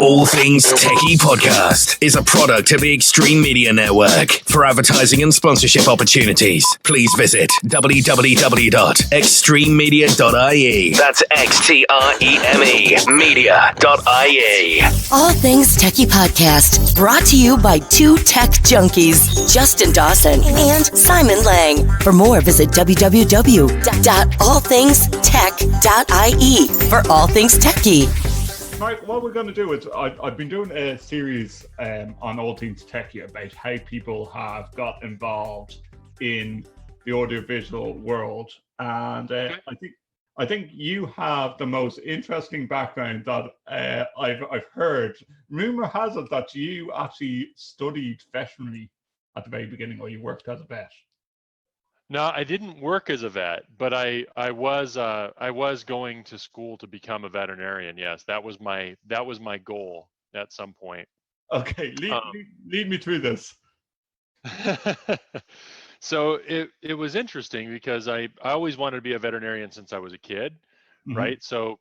All Things TechIE podcast is a product of the Extreme Media Network. For advertising and sponsorship opportunities, please visit www.extrememedia.ie. That's XTREME media.ie. All Things TechIE podcast, brought to you by two tech junkies, Justin Dawson and Simon Lang. For more, visit www.allthingstech.ie for All Things TechIE. Mark, what we're going to do is I've been doing a series on All Things TechIE about how people have got involved in the audiovisual world, and I think you have the most interesting background that I've heard. Rumor has it that you actually studied veterinary at the very beginning, or you worked as a vet. No, I didn't work as a vet, but I was going to school to become a veterinarian. Yes, that was my goal at some point. Okay, lead me through this. So it was interesting because I always wanted to be a veterinarian since I was a kid, Mm-hmm. right? So,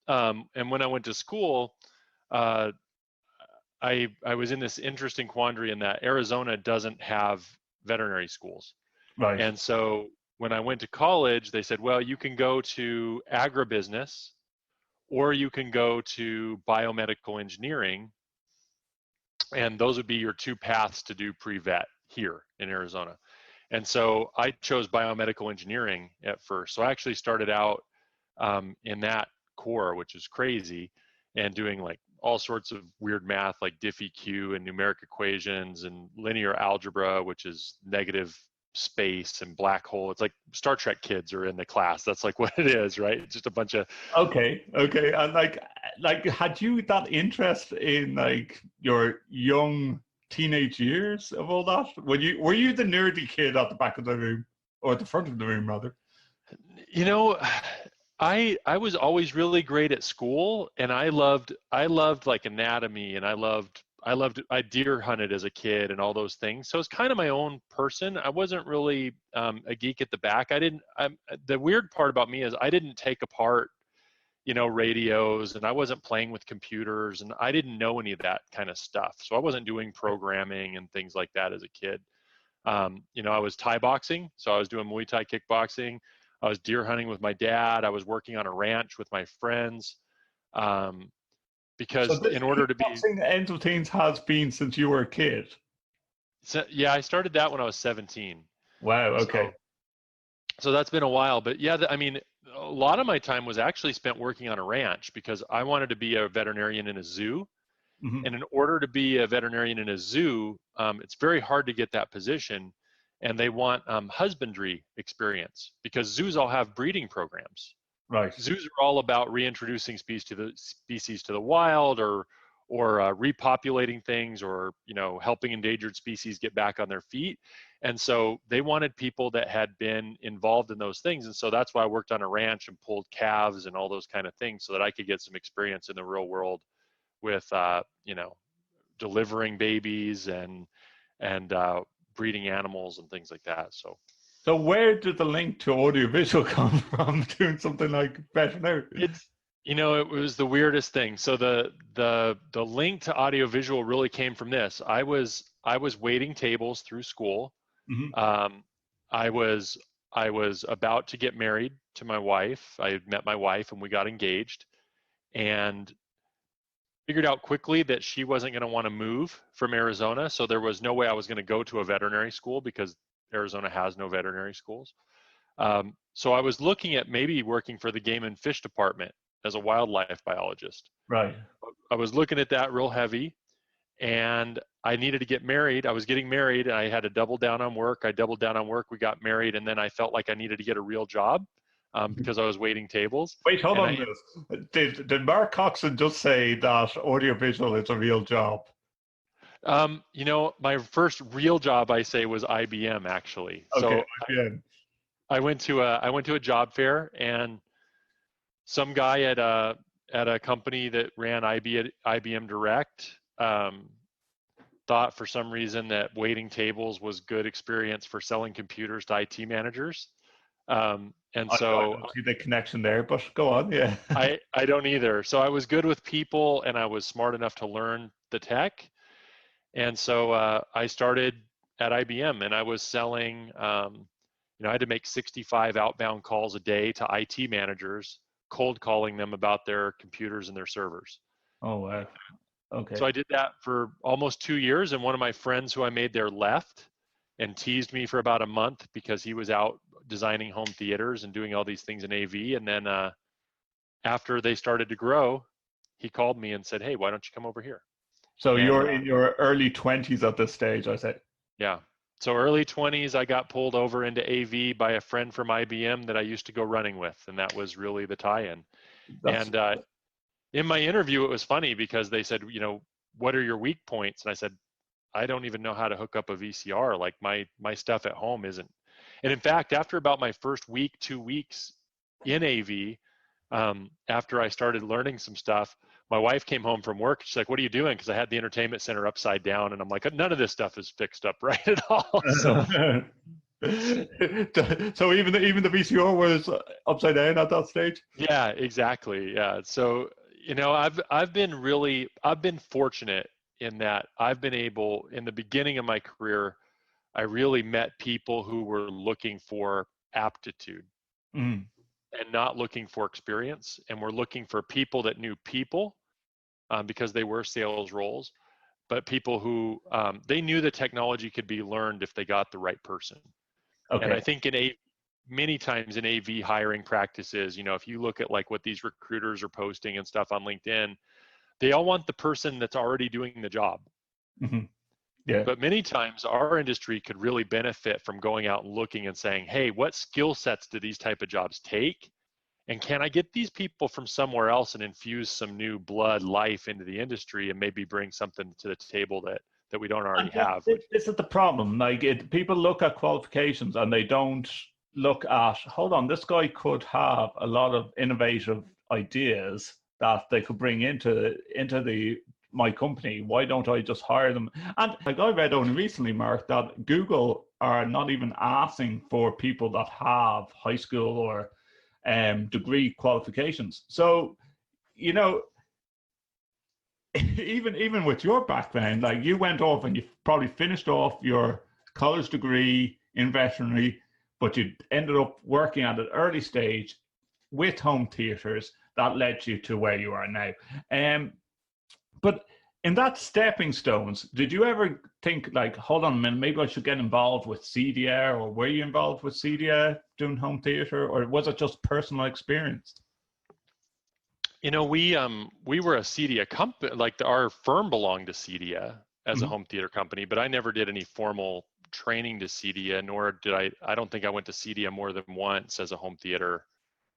and when I went to school, I was in this interesting quandary in that Arizona doesn't have veterinary schools. Right. And so when I went to college, they said, well, you can go to agribusiness or you can go to biomedical engineering. And those would be your two paths to do pre-vet here in Arizona. And so I chose biomedical engineering at first. So I actually started out in that core, which is crazy, and doing like all sorts of weird math like diff-EQ and numeric equations and linear algebra, which is negative space and black hole. It's like Star Trek kids are in the class. That's like what it is, right? It's just a bunch of okay. And like had you that interest in like your young teenage years of all that? Were you the nerdy kid at the back of the room, or at the front of the room rather? You know, I was always really great at school, and I loved like anatomy, and I deer hunted as a kid and all those things. So it's kind of my own person. I wasn't really a geek at the back. The weird part about me is I didn't take apart, radios, and I wasn't playing with computers, and I didn't know any of that kind of stuff. So I wasn't doing programming and things like that as a kid. I was Thai boxing, so I was doing Muay Thai kickboxing. I was deer hunting with my dad. I was working on a ranch with my friends. Because in order to be boxing end of things has been since you were a kid. So, yeah, I started that when I was 17. Wow. Okay. So that's been a while, but yeah, a lot of my time was actually spent working on a ranch because I wanted to be a veterinarian in a zoo. Mm-hmm. And in order to be a veterinarian in a zoo, it's very hard to get that position, and they want husbandry experience because zoos all have breeding programs. Right. Zoos are all about reintroducing species to the wild, or repopulating things, or helping endangered species get back on their feet. And so they wanted people that had been involved in those things. And so that's why I worked on a ranch and pulled calves and all those kind of things, so that I could get some experience in the real world with delivering babies and breeding animals and things like that. So where did the link to audiovisual come from, doing something like veterinary? It was the weirdest thing. So the link to audiovisual really came from this. I was waiting tables through school. Mm-hmm. I was about to get married to my wife. I had met my wife and we got engaged, and figured out quickly that she wasn't going to want to move from Arizona. So there was no way I was going to go to a veterinary school because Arizona has no veterinary schools. So I was looking at maybe working for the game and fish department as a wildlife biologist. Right. I was looking at that real heavy, and I needed to get married. I was getting married, and I had to double down on work. I doubled down on work. We got married, and then I felt like I needed to get a real job because I was waiting tables. Wait, hold on a minute. Did Mark Coxon just say that audiovisual is a real job? My first real job, I say, was IBM, actually. Okay, So IBM. I went to a job fair, and some guy at a company that ran IBM Direct thought for some reason that waiting tables was good experience for selling computers to IT managers. And And I so don't see the connection there, but go on. Yeah. I don't either. So I was good with people and I was smart enough to learn the tech. And so I started at IBM and I was selling, I had to make 65 outbound calls a day to IT managers, cold calling them about their computers and their servers. Oh, wow. Okay. So I did that for almost 2 years. And one of my friends who I made there left and teased me for about a month because he was out designing home theaters and doing all these things in AV. And then after they started to grow, he called me and said, "Hey, why don't you come over here?" So And you're in your early 20s at this stage, I said. yeah. So early 20s, I got pulled over into AV by a friend from IBM that I used to go running with. And that was really the tie-in. That's And in my interview, it was funny because they said, what are your weak points? And I said, I don't even know how to hook up a VCR. Like my stuff at home isn't. And in fact, after about my first week, 2 weeks in AV, after I started learning some stuff, my wife came home from work. She's like, "What are you doing?" Because I had the entertainment center upside down, and I'm like, "None of this stuff is fixed up right at all." So so even the VCR was upside down at that stage. yeah, exactly. Yeah. So I've been fortunate in that I've been able in the beginning of my career, I really met people who were looking for aptitude Mm. and not looking for experience, and were looking for people that knew people because they were sales roles, but people who they knew the technology could be learned if they got the right person. And I Okay. think many times in AV hiring practices, if you look at like what these recruiters are posting and stuff on LinkedIn, they all want the person that's already doing the job. Hmm. Yeah. But many times our industry could really benefit from going out and looking and saying, hey, what skill sets do these type of jobs take? And can I get these people from somewhere else and infuse some new blood life into the industry and maybe bring something to the table that we don't already have? This is the problem. Like people look at qualifications and they don't look at, hold on, this guy could have a lot of innovative ideas that they could bring into my company. Why don't I just hire them? And like I read only recently, Mark, that Google are not even asking for people that have high school or degree qualifications. So, even with your background, like you went off and you probably finished off your college degree in veterinary, but you ended up working at an early stage with home theaters that led you to where you are now. But in that stepping stones, did you ever think like, hold on a minute, maybe I should get involved with CDR, or were you involved with CDR doing home theater, or was it just personal experience? We were a CEDIA company, like our firm belonged to CEDIA as a Mhm. home theater company, but I never did any formal training to CEDIA, nor did I don't think I went to CEDIA more than once as a home theater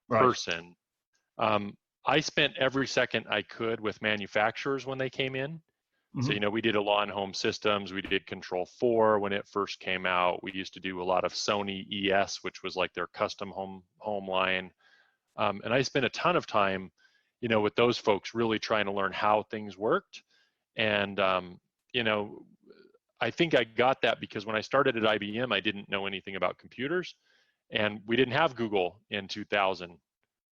Right. person. I spent every second I could with manufacturers when they came in. So, Mhm. we did a lot in home systems. We did Control 4 when it first came out. We used to do a lot of Sony ES, which was like their custom home line. And I spent a ton of time, with those folks really trying to learn how things worked. And, I think I got that because when I started at IBM, I didn't know anything about computers, and we didn't have Google in 2000,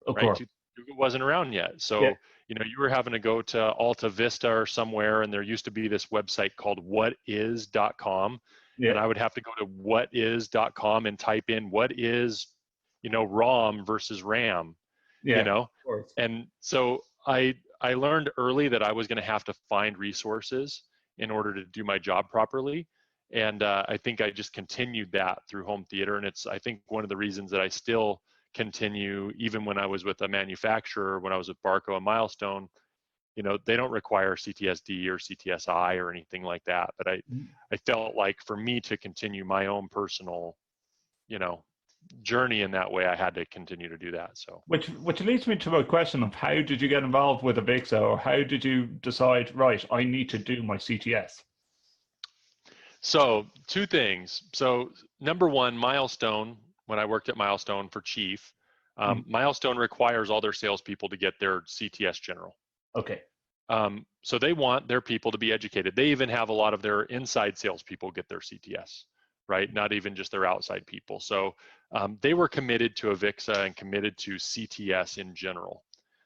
Of right? course. Google wasn't around yet. Yeah. So, you were having to go to Alta Vista or somewhere, and there used to be this website called whatis.com. Yeah. And I would have to go to whatis.com and type in what is, ROM versus RAM, Yeah. Of course. And so I learned early that I was going to have to find resources in order to do my job properly. And I think I just continued that through home theater. And it's, I think, one of the reasons that I still continue, even when I was with a manufacturer, when I was with Barco and Milestone, they don't require CTS-D or CTS-I or anything like that. But I felt like for me to continue my own personal, journey in that way, I had to continue to do that. So Which leads me to a question of how did you get involved with Avixa, or how did you decide, right, I need to do my CTS? So two things. So number one, Milestone, when I worked at Milestone for Chief, Milestone requires all their salespeople to get their CTS General. Okay. So they want their people to be educated. They even have a lot of their inside salespeople get their CTS, right? Not even just their outside people. So they were committed to Avixa and committed to CTS in general.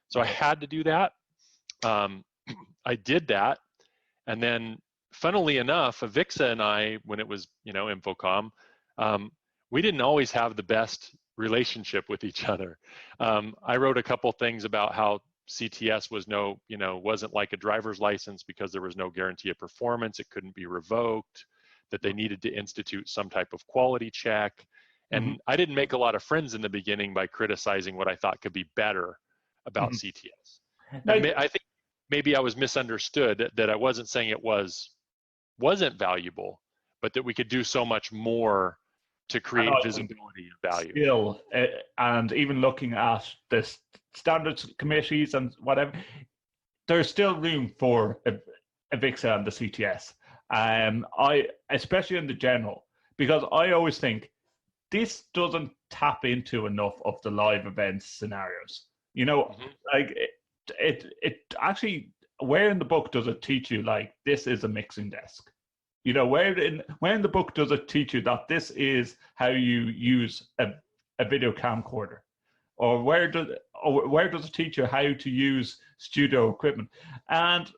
So I had to do that. I did that. And then funnily enough, Avixa and I, when it was, Infocom, we didn't always have the best relationship with each other. I wrote a couple things about how CTS was wasn't like a driver's license because there was no guarantee of performance. It couldn't be revoked, that they needed to institute some type of quality check. And I didn't make a lot of friends in the beginning by criticizing what I thought could be better about CTS. I think maybe I was misunderstood, that I wasn't saying it wasn't valuable, but that we could do so much more to create visibility and value. Still, and even looking at the standards committees and whatever, there's still room for Avixa and the CTS. Especially in the general, because I always think this doesn't tap into enough of the live events scenarios. Like it actually, where in the book does it teach you like this is a mixing desk? Where in the book does it teach you that this is how you use a video camcorder? Or where does it teach you how to use studio equipment? And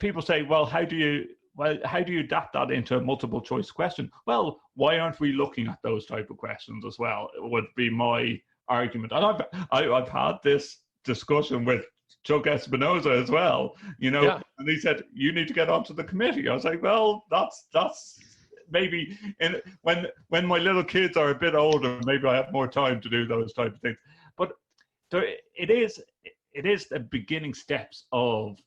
people say, well, how do you adapt that into a multiple choice question? Well, why aren't we looking at those type of questions as well? It would be my argument. And I've had this discussion with Chuck Espinoza as well, and he said, you need to get onto the committee. I was like, well, that's maybe when my little kids are a bit older, maybe I have more time to do those type of things. But it is the beginning steps of,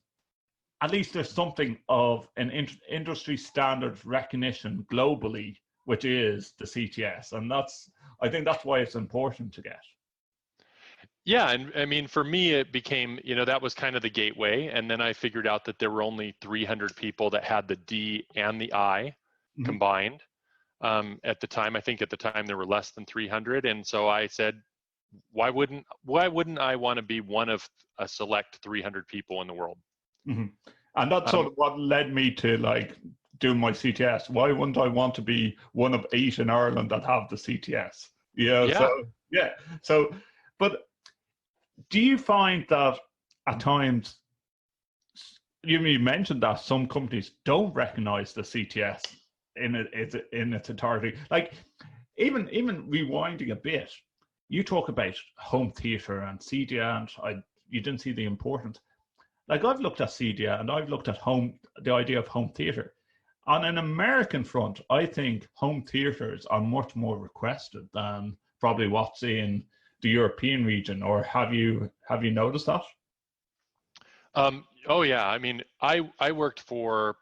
at least there's something of an industry standard recognition globally, which is the CTS. And I think that's why it's important to get. Yeah, and I mean, for me, it became, that was kind of the gateway. And then I figured out that there were only 300 people that had the D and the I combined. At the time, I think there were less than 300. And so I said, why wouldn't I want to be one of a select 300 people in the world? And that's sort of what led me to do my CTS. Why wouldn't I want to be one of 8 in Ireland that have the CTS? But do you find that at times, you mentioned that some companies don't recognize the CTS in its entirety? Like, even rewinding a bit, you talk about home theater and CDA, and you didn't see the importance. Like, I've looked at CDA and I've looked at the idea of home theater. On an American front, I think home theaters are much more requested than probably what's in the European region. Or have you noticed that? Oh yeah, I mean, I worked for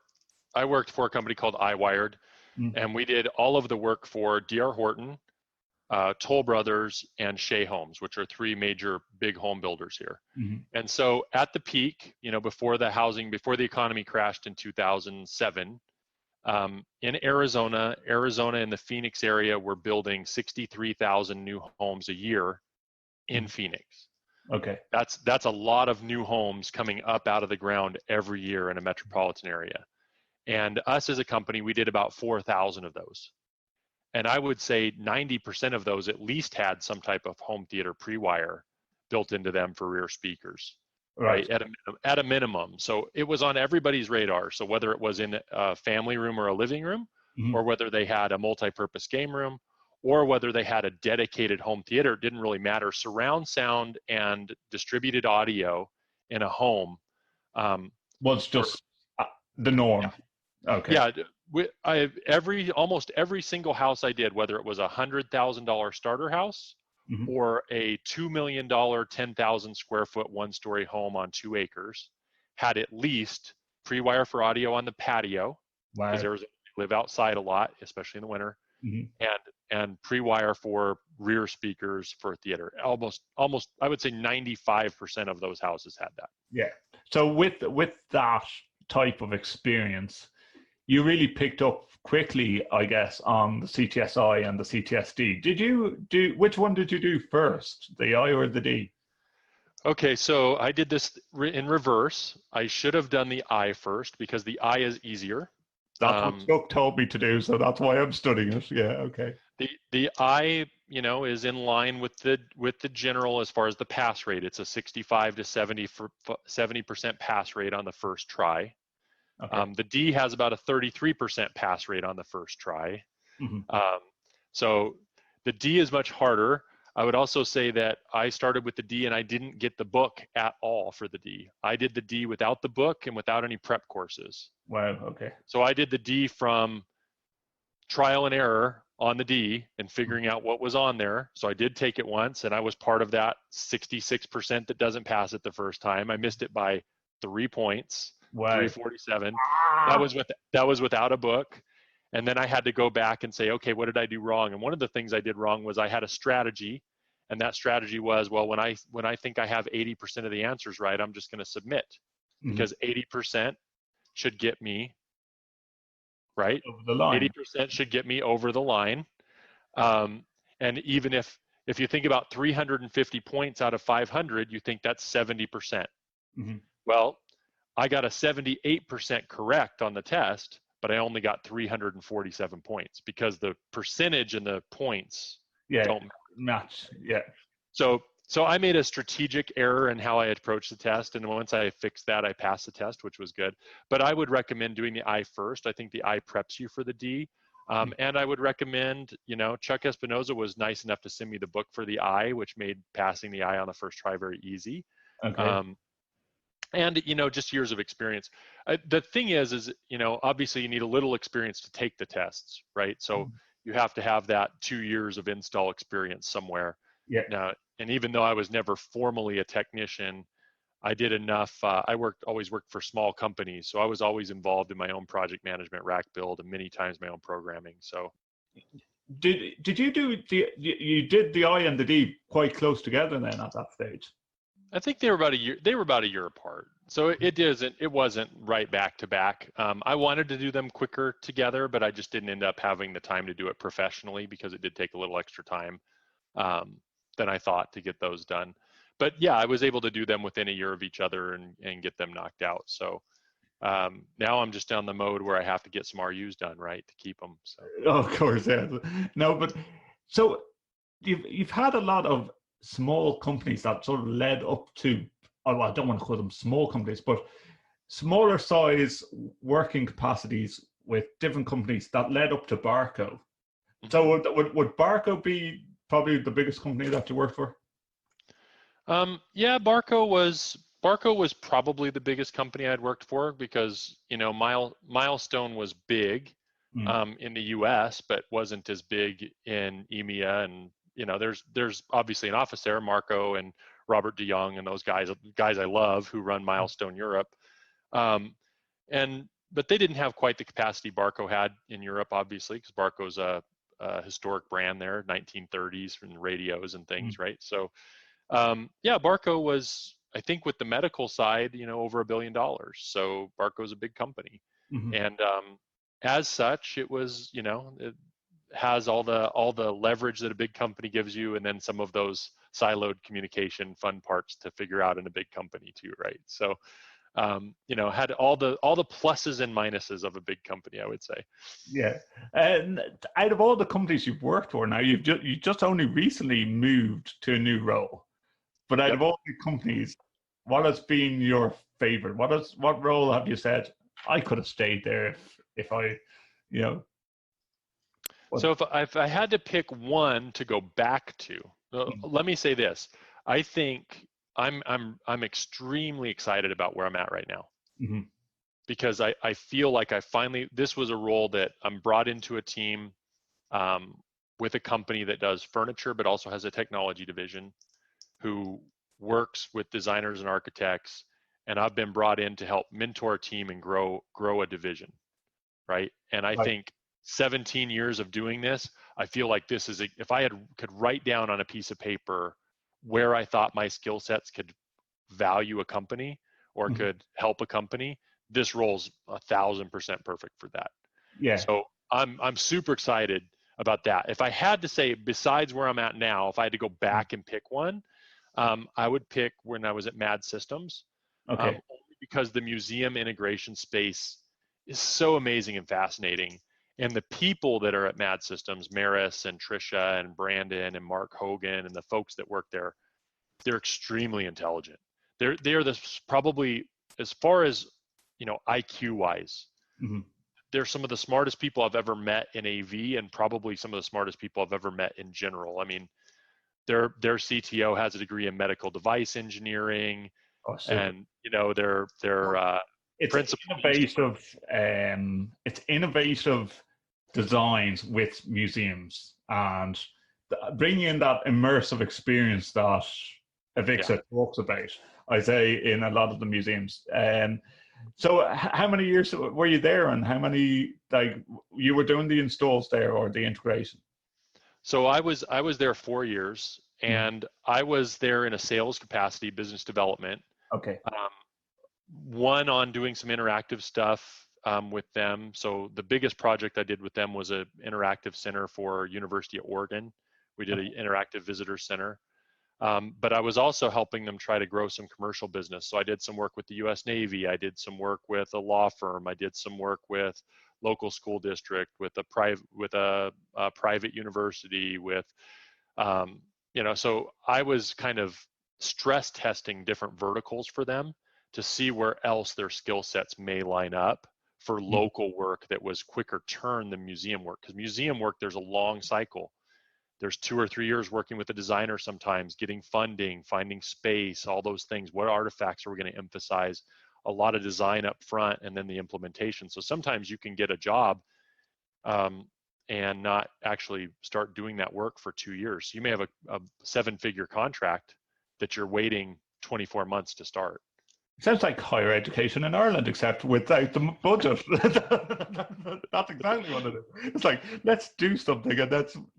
a company called iWired, and we did all of the work for D.R. Horton, Toll Brothers, and Shea Homes, which are 3 major big home builders here. And so at the peak, before the economy crashed in 2007, in Arizona and the Phoenix area were building 63,000 new homes a year in Phoenix. Okay. That's a lot of new homes coming up out of the ground every year in a metropolitan area. And us as a company, we did about 4,000 of those. And I would say 90% of those at least had some type of home theater pre-wire built into them for rear speakers, right? At a minimum. So it was on everybody's radar. So whether it was in a family room or a living room, or whether they had a multi-purpose game room, or whether they had a dedicated home theater, it didn't really matter. Surround sound and distributed audio in a home was just the norm. Yeah. Okay. Yeah, almost every single house I did, whether it was $100,000 starter house or a $2 million, 10,000 square foot, 1-story home on 2 acres, had at least pre-wire for audio on the patio, because we live outside a lot, especially in the winter, and pre-wire for rear speakers for theater. Almost, I would say 95% of those houses had that. Yeah. So with that type of experience, you really picked up quickly, I guess, on the CTS-I and the CTS-D. Which one did you do first, the I or the D? Okay, so I did this in reverse. I should have done the I first because the I is easier. That's what Chuck told me to do, so that's why I'm studying it. Yeah, okay. The I, is in line with the general as far as the pass rate. It's a 65 to 70% pass rate on the first try. Okay. The D has about a 33% pass rate on the first try. So the D is much harder. I would also say that I started with the D and I didn't get the book at all for the D. I did the D without the book and without any prep courses. Wow, okay. So I did the D from trial and error on the D and figuring out what was on there. So I did take it once and I was part of that 66% that doesn't pass it the first time. I missed it by 3 points, Wow. 347. That was without a book. And then I had to go back and say, okay, what did I do wrong? And one of the things I did wrong was I had a strategy, and that strategy was, well, when I think I have 80% of the answers right, I'm just going to submit, because 80% should get me right. Over the line. 80% should get me over the line. And even if you think about 350 points out of 500, you think that's 70%. Well, I got a 78% correct on the test, but I only got 347 points because the percentage and the points don't match. Yeah. So I made a strategic error in how I approached the test, and once I fixed that, I passed the test, which was good. But I would recommend doing the I first. I think the I preps you for the D. And I would recommend, Chuck Espinoza was nice enough to send me the book for the I, which made passing the I on the first try very easy. Okay. And, just years of experience. The thing is, obviously you need a little experience to take the tests, right? So you have to have that 2 years of install experience somewhere. Yeah. Now, and even though I was never formally a technician, I did enough. I always worked for small companies, so I was always involved in my own project management, rack build, and many times my own programming. So, did you do you did the I and the D quite close together then at that stage? I think they were about a year. They were about a year apart. So it wasn't right back to back. I wanted to do them quicker together, but I just didn't end up having the time to do it professionally because it did take a little extra time than I thought to get those done. But yeah, I was able to do them within a year of each other and get them knocked out. So now I'm just down the mode where I have to get some RUs done, right, to keep them. So. Oh, of course, yeah. No, but so you've had a lot of small companies that sort of led up to, oh, I don't want to call them small companies, but smaller size working capacities with different companies that led up to Barco. So would Barco be probably the biggest company that you worked for? Yeah, Barco was probably the biggest company I'd worked for because, Milestone was big in the US, but wasn't as big in EMEA. And, there's obviously an office there, Marco and Robert de Jong and those guys I love who run Milestone Europe. But they didn't have quite the capacity Barco had in Europe, obviously, because Barco's a historic brand there, 1930s and radios and things, right? So, yeah, Barco was, I think with the medical side, over $1 billion. So Barco's a big company. And as such, it was, it has all the leverage that a big company gives you, and then some of those siloed communication fun parts to figure out in a big company too, right? So, had all the pluses and minuses of a big company, I would say. Yeah. And out of all the companies you've worked for now, you just only recently moved to a new role. But out of all the companies, what has been your favorite? What role have you said, I could have stayed there if I, So if I had to pick one to go back to, let me say this: I think I'm extremely excited about where I'm at right now, because I feel like this was a role that I'm brought into a team with a company that does furniture, but also has a technology division, who works with designers and architects, and I've been brought in to help mentor a team and grow a division, right? And I think 17 years of doing this, I feel like this is if I could write down on a piece of paper where I thought my skill sets could value a company or could help a company, this role's 1,000% perfect for that. Yeah. So I'm super excited about that. If I had to say, besides where I'm at now, if I had to go back and pick one, I would pick when I was at Mad Systems, only because the museum integration space is so amazing and fascinating. And the people that are at Mad Systems, Maris and Trisha and Brandon and Mark Hogan and the folks that work there, they're extremely intelligent. They're probably, as far as, IQ wise, Mhm. they're some of the smartest people I've ever met in AV, and probably some of the smartest people I've ever met in general. I mean, their CTO has a degree in medical device engineering, Oh, super. and their It's principal. innovative designs with museums, and bringing in that immersive experience that Avixa talks about, I say, in a lot of the museums. So how many years were you there, and how many, you were doing the installs there or the integration? So I was there 4 years, and I was there in a sales capacity, business development. Okay. One on doing some interactive stuff with them. So the biggest project I did with them was an interactive center for University of Oregon. We did an interactive visitor center. But I was also helping them try to grow some commercial business. So I did some work with the U.S. Navy. I did some work with a law firm. I did some work with local school district, with a private university, with so I was kind of stress testing different verticals for them to see where else their skill sets may line up for local work that was quicker turn than museum work. Because museum work, there's a long cycle. There's 2 or 3 years working with a designer sometimes, getting funding, finding space, all those things. What artifacts are we going to emphasize? A lot of design up front and then the implementation. So sometimes you can get a job and not actually start doing that work for 2 years. You may have a 7-figure contract that you're waiting 24 months to start. Sounds like higher education in Ireland, except without the budget. That's exactly what it is. It's like, let's do something, and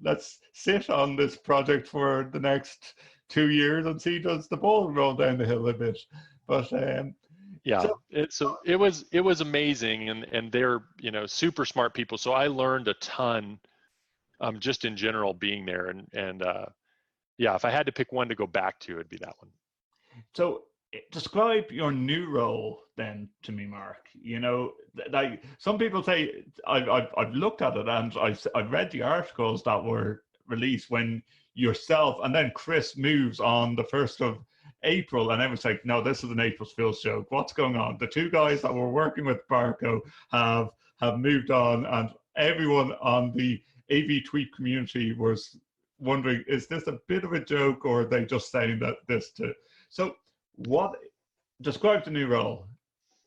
let's sit on this project for the next 2 years and see, does the ball roll down the hill a bit. But it was amazing, and they're super smart people. So I learned a ton, just in general being there, and if I had to pick one to go back to, it'd be that one. So describe your new role then to me, Mark. Like some people say, I've looked at it and I've read the articles that were released when yourself and then Chris moves on the 1st of April, and everyone's like, no, this is an April Fool's joke. What's going on? The 2 guys that were working with Barco have moved on, and everyone on the AV tweet community was wondering, is this a bit of a joke, or are they just saying that this too? So describe the new role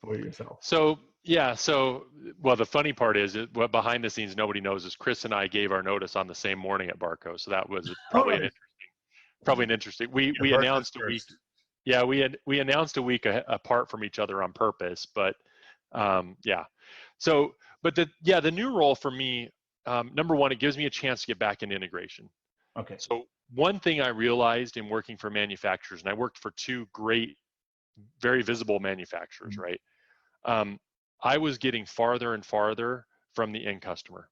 for yourself. So the funny part is, what behind the scenes nobody knows is Chris and I gave our notice on the same morning at Barco. So that was probably an interesting. We announced a week. Yeah, we announced a week apart from each other on purpose. But So, but the new role for me, number one, it gives me a chance to get back into integration. Okay. So one thing I realized in working for manufacturers, and I worked for 2 great, very visible manufacturers, right? I was getting farther and farther from the end customer.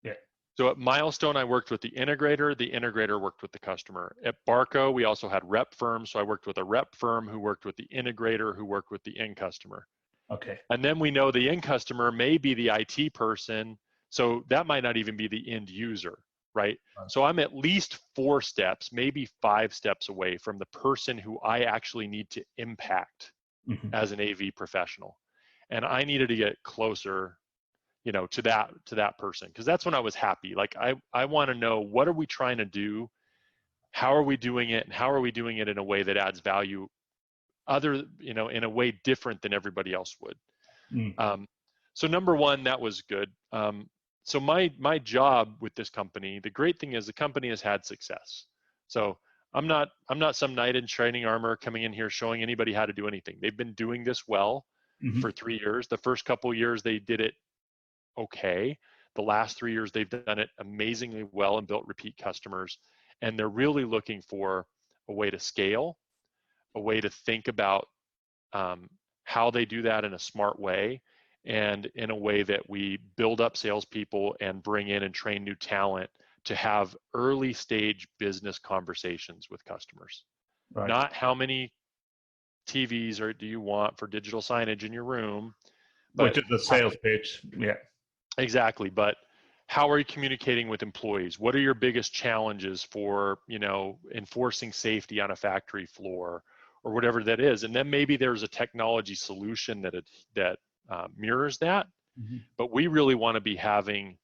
Yeah. So at Milestone, I worked with the integrator worked with the customer. At Barco, we also had rep firms. So I worked with a rep firm who worked with the integrator who worked with the end customer. Okay. And then we know the end customer may be the IT person. So that might not even be the end user, right? So I'm at least 4 steps, maybe 5 steps away from the person who I actually need to impact as an AV professional. And I needed to get closer, to that person, because that's when I was happy. Like I want to know, what are we trying to do? How are we doing it? And how are we doing it in a way that adds value in a way different than everybody else would? So number one, that was good. So my job with this company, the great thing is the company has had success. So I'm not some knight in shining armor coming in here showing anybody how to do anything. They've been doing this well for 3 years. The first couple of years they did it okay. The last 3 years they've done it amazingly well and built repeat customers. And they're really looking for a way to scale, a way to think about how they do that in a smart way, and in a way that we build up salespeople and bring in and train new talent to have early stage business conversations with customers. Right. Not how many TVs do you want for digital signage in your room, Which is the sales pitch. Yeah. Exactly. But how are you communicating with employees? What are your biggest challenges for, enforcing safety on a factory floor or whatever that is? And then maybe there's a technology solution that mirrors that. Mm-hmm. But we really want to be having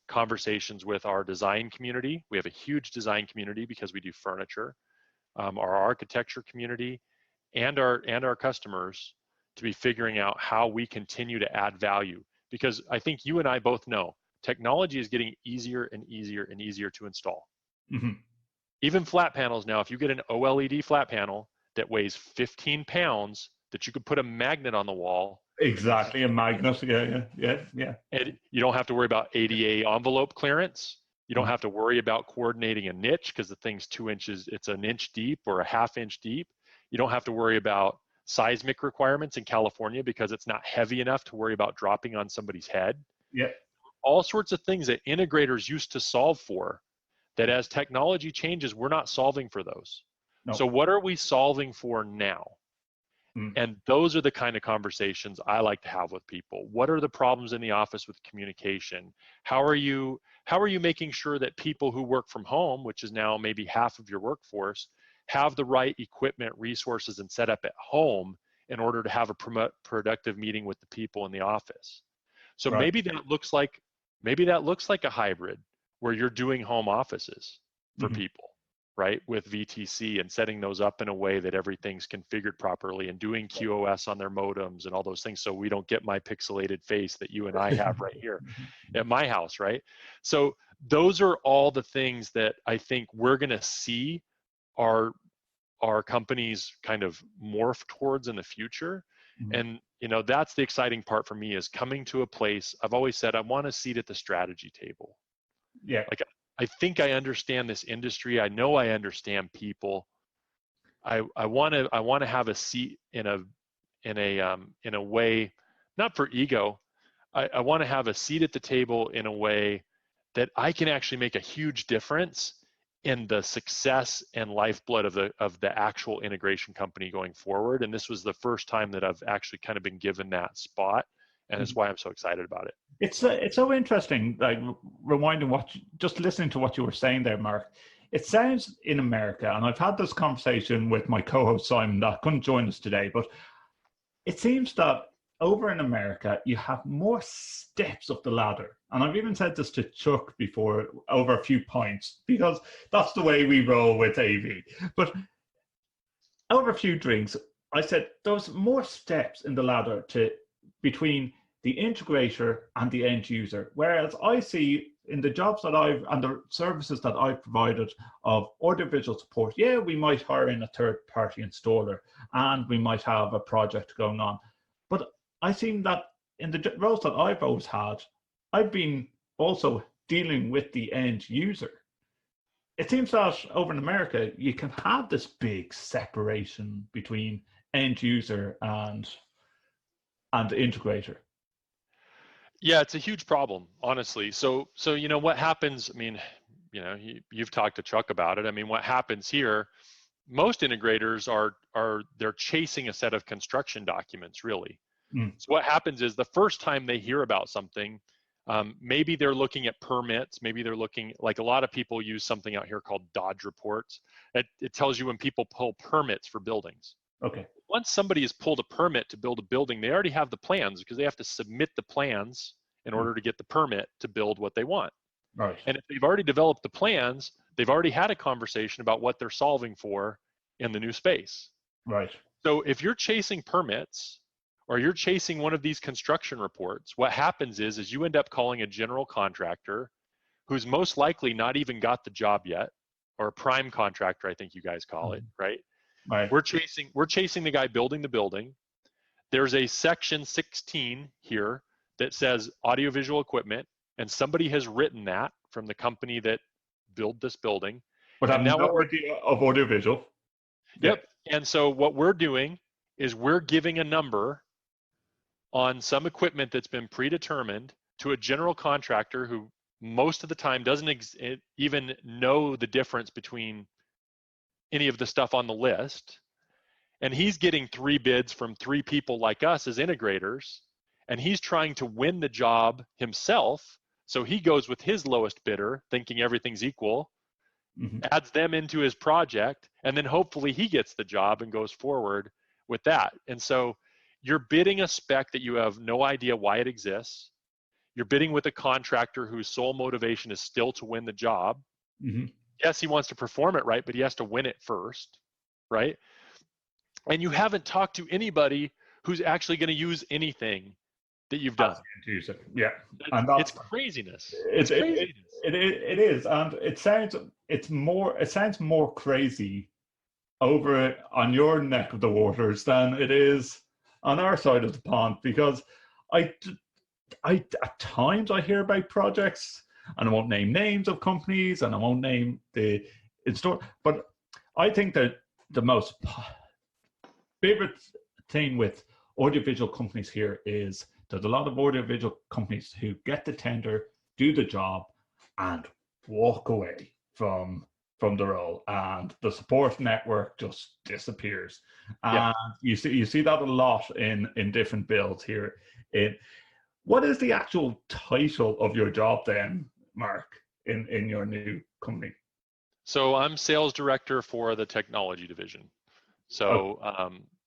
conversations with our design community. We have a huge design community because we do furniture, our architecture community, and our customers, to be figuring out how we continue to add value. Because I think you and I both know technology is getting easier and easier and easier to install. Mm-hmm. Even flat panels now, if you get an OLED flat panel that weighs 15 pounds, that you could put a magnet on the wall. Exactly, a magnet. Yeah. And you don't have to worry about ADA envelope clearance. You don't have to worry about coordinating a niche because the thing's 2 inches, it's an inch deep or a half inch deep. You don't have to worry about seismic requirements in California because it's not heavy enough to worry about dropping on somebody's head. Yeah. All sorts of things that integrators used to solve for, that as technology changes, we're not solving for those. No. So what are we solving for now? And those are the kind of conversations I like to have with people. What are the problems in the office with communication? How are you making sure that people who work from home, which is now maybe half of your workforce, have the right equipment, resources, and setup at home in order to have a productive meeting with the people in the office? So right. maybe that looks like a hybrid where you're doing home offices for people, right, with VTC, and setting those up in a way that everything's configured properly, and doing QoS on their modems and all those things, so we don't get my pixelated face that you and I have right here at my house, right? So those are all the things that I think we're going to see our companies kind of morph towards in the future. And that's the exciting part for me, is coming to a place. I've always said I want a seat at the strategy table. Yeah. Like, I think I understand this industry. I know I understand people. I want to have a seat in a way, not for ego. I want to have a seat at the table in a way that I can actually make a huge difference in the success and lifeblood of the actual integration company going forward. And this was the first time that I've actually kind of been given that spot, and that's why I'm so excited about it. It's so interesting, like rewinding just listening to what you were saying there, Mark. It sounds in America, and I've had this conversation with my co-host Simon that couldn't join us today, but it seems that over in America, you have more steps up the ladder. And I've even said this to Chuck before, over a few points, because that's the way we roll with AV. But over a few drinks, I said there's more steps in the ladder between the integrator and the end user. Whereas I see in the jobs that and the services that I've provided of audiovisual support, yeah, we might hire in a third-party installer and we might have a project going on. But I think that in the roles that I've always had, I've been also dealing with the end user. It seems that over in America, you can have this big separation between end user and integrator. Yeah, it's a huge problem, honestly. So what happens, I mean, you've talked to Chuck about it. I mean, what happens here, most integrators they're chasing a set of construction documents, really. So what happens is the first time they hear about something, maybe they're looking at permits, maybe they're looking, like a lot of people use something out here called Dodge reports. It tells you when people pull permits for buildings. Okay. Once somebody has pulled a permit to build a building, they already have the plans, because they have to submit the plans in order to get the permit to build what they want. Right. And if they've already developed the plans, they've already had a conversation about what they're solving for in the new space. Right. So if you're chasing permits, or you're chasing one of these construction reports, what happens is you end up calling a general contractor who's most likely not even got the job yet, or a prime contractor, I think you guys call it, right? Right. We're chasing the guy building the building. There's a section 16 here that says audiovisual equipment, and somebody has written that from the company that built this building. But I'm not idea of audiovisual. Yep. And so what we're doing is we're giving a number on some equipment that's been predetermined to a general contractor who most of the time doesn't even know the difference between any of the stuff on the list. And he's getting 3 bids from 3 people like us as integrators. and he's trying to win the job himself. So he goes with his lowest bidder, thinking everything's equal, adds them into his project, and then hopefully he gets the job and goes forward with that. And so you're bidding a spec that you have no idea why it exists. You're bidding with a contractor whose sole motivation is still to win the job. Yes, he wants to perform it right, but he has to win it first, right? And you haven't talked to anybody who's actually going to use anything that you've done. Yeah, and it's craziness. It is, and it sounds more crazy over on your neck of the waters than it is on our side of the pond, because I at times I hear about projects, and I won't name names of companies, and I won't name the store, but I think that the most favorite thing with audiovisual companies here is there's a lot of audiovisual companies who get the tender, do the job, and walk away from the role, and the support network just disappears. And you see that a lot in different builds here. What is the actual title of your job then, Mark, in your new company? So I'm sales director for the technology division. So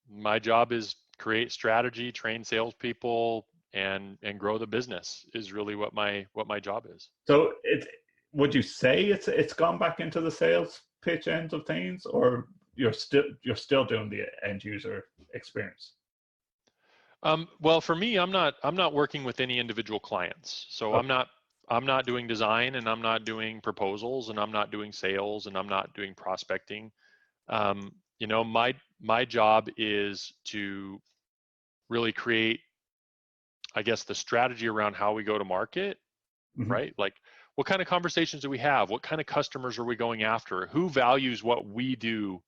my job is create strategy, train salespeople, and grow the business is really what my job is. So would you say it's gone back into the sales pitch end of things, or you're still doing the end user experience? Well, for me, I'm not working with any individual clients. So I'm not doing design, and I'm not doing proposals, and I'm not doing sales, and I'm not doing prospecting. My job is to really create, I guess, the strategy around how we go to market, right? Like, what kind of conversations do we have? What kind of customers are we going after? Who values what we do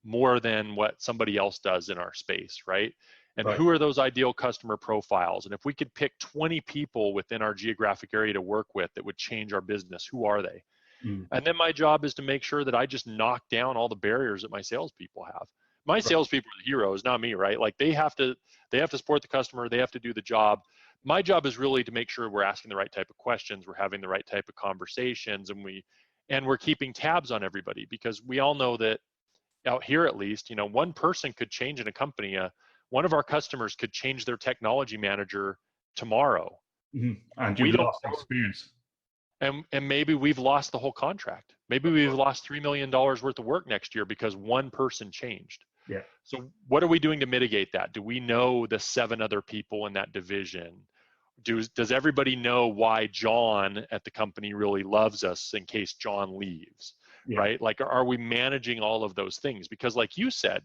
more than what somebody else does in our space, right? And who are those ideal customer profiles? And if we could pick 20 people within our geographic area to work with that would change our business, who are they? And then my job is to make sure that I just knock down all the barriers that my salespeople have. My salespeople are the heroes, not me, right? Like they have to support the customer, they have to do the job. My job is really to make sure we're asking the right type of questions, we're having the right type of conversations, and we're keeping tabs on everybody, because we all know that out here, at least, one person could change in a company. One of our customers could change their technology manager tomorrow. And you've lost experience. And maybe we've lost the whole contract. Maybe we've lost $3 million worth of work next year because one person changed. Yeah. So what are we doing to mitigate that? Do we know the 7 other people in that division? Does everybody know why John at the company really loves us in case John leaves, right? Like, are we managing all of those things? Because like you said,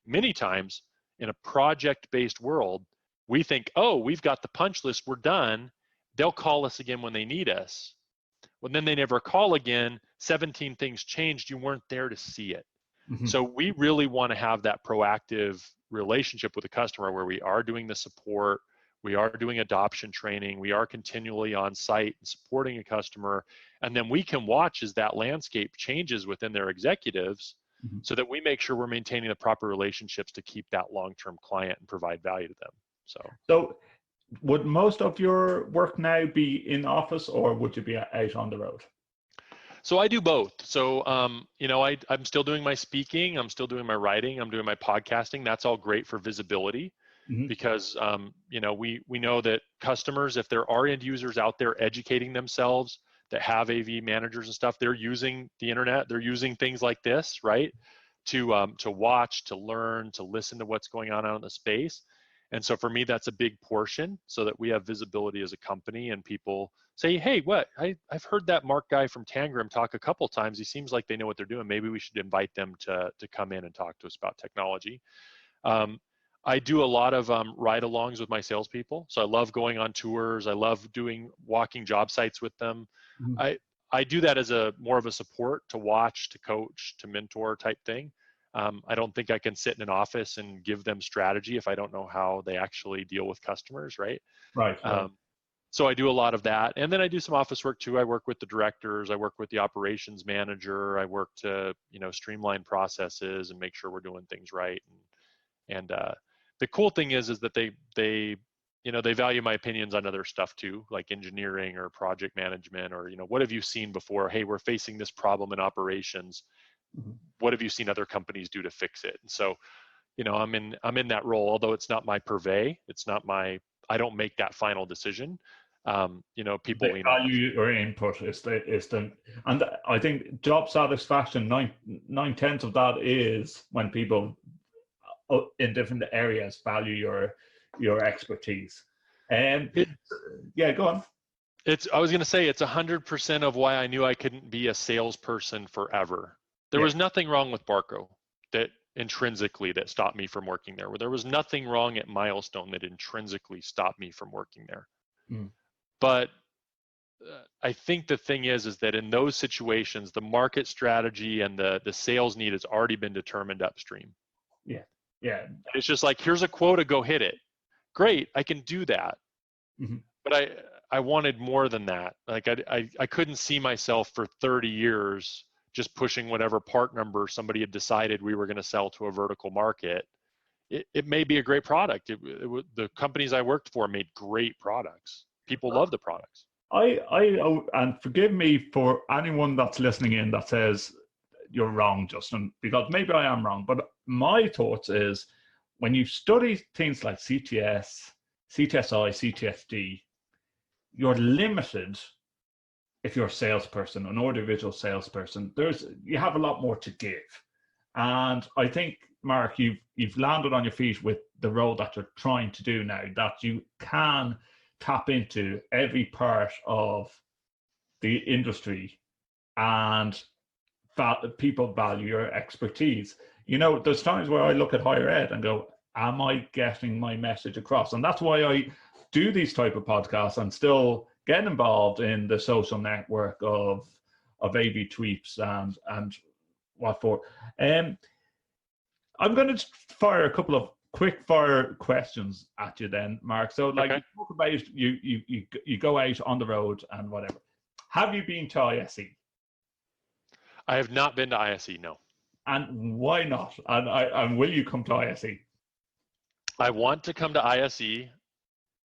many times in a project-based world, we think, oh, we've got the punch list, we're done. They'll call us again when they need us. Well, then they never call again. 17 things changed. You weren't there to see it. So we really want to have that proactive relationship with the customer where we are doing the support, we are doing adoption training, we are continually on site and supporting a customer. And then we can watch as that landscape changes within their executives so that we make sure we're maintaining the proper relationships to keep that long-term client and provide value to them. So would most of your work now be in office, or would you be out on the road? So I do both. So, I'm still doing my speaking, I'm still doing my writing, I'm doing my podcasting. That's all great for visibility because, we know that customers, if there are end users out there educating themselves that have AV managers and stuff, they're using the internet, they're using things like this, right? To watch, to learn, to listen to what's going on out in the space. And so for me, that's a big portion so that we have visibility as a company and people say, hey, I've heard that Mark guy from Tangram talk a couple times. He seems like they know what they're doing. Maybe we should invite them to come in and talk to us about technology. I do a lot of ride-alongs with my salespeople. So I love going on tours. I love walking job sites with them. I do that as more of a support, to watch, to coach, to mentor type thing. I don't think I can sit in an office and give them strategy if I don't know how they actually deal with customers, right? Right. So I do a lot of that. And then I do some office work too. I work with the directors, I work with the operations manager, I work to, streamline processes and make sure we're doing things right. And the cool thing is that they they value my opinions on other stuff too, like engineering or project management, or, what have you seen before? Hey, we're facing this problem in operations. What have you seen other companies do to fix it? And so, I'm in that role, although it's not my purvey. It's not I don't make that final decision. People They lean on value your input and I think job satisfaction, nine-tenths of that is when people in different areas value your expertise. Yeah, go on. I was going to say, it's 100% of why I knew I couldn't be a salesperson forever. There was nothing wrong with Barco that intrinsically that stopped me from working there. There was nothing wrong at Milestone that intrinsically stopped me from working there. But I think the thing is that in those situations, the market strategy and the sales need has already been determined upstream. Yeah. It's just like, here's a quota, go hit it. Great, I can do that. But I wanted more than that. Like I couldn't see myself for 30 years just pushing whatever part number somebody had decided we were going to sell to a vertical market. It may be a great product. The companies I worked for made great products. People love the products. And forgive me for anyone that's listening in that says you're wrong, Justin, because maybe I am wrong. But my thoughts is when you study things like CTS, CTS-I, CTS-D, you're limited. If you're a salesperson, an audiovisual salesperson, you have a lot more to give. And I think, Mark, you've landed on your feet with the role that you're trying to do now, that you can tap into every part of the industry and people value your expertise. There's times where I look at higher ed and go, am I getting my message across? And that's why I do these type of podcasts and still get involved in the social network of AV Tweeps and what for. I'm going to fire a couple of quick fire questions at you then, Mark. So you talk about you go out on the road and whatever. Have you been to ISE? I have not been to ISE, no. And why not? And will you come to ISE? I want to come to ISE.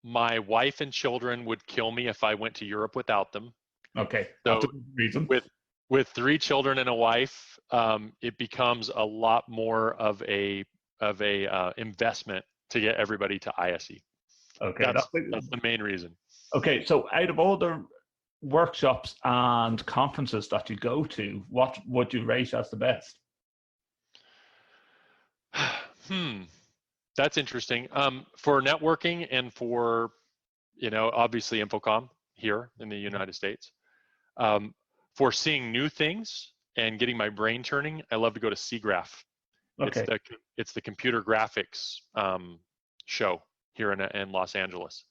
My wife and children would kill me if I went to Europe without them. Okay, so that's a good reason. With 3 children and a wife, it becomes a lot more of a investment to get everybody to ISE. Okay, that's the main reason. Okay, so out of all the workshops and conferences that you go to, what would you rate as the best? That's interesting. For networking and for, obviously Infocom here in the United States. For seeing new things and getting my brain turning, I love to go to SIGGRAPH. Okay. It's the computer graphics show here in Los Angeles.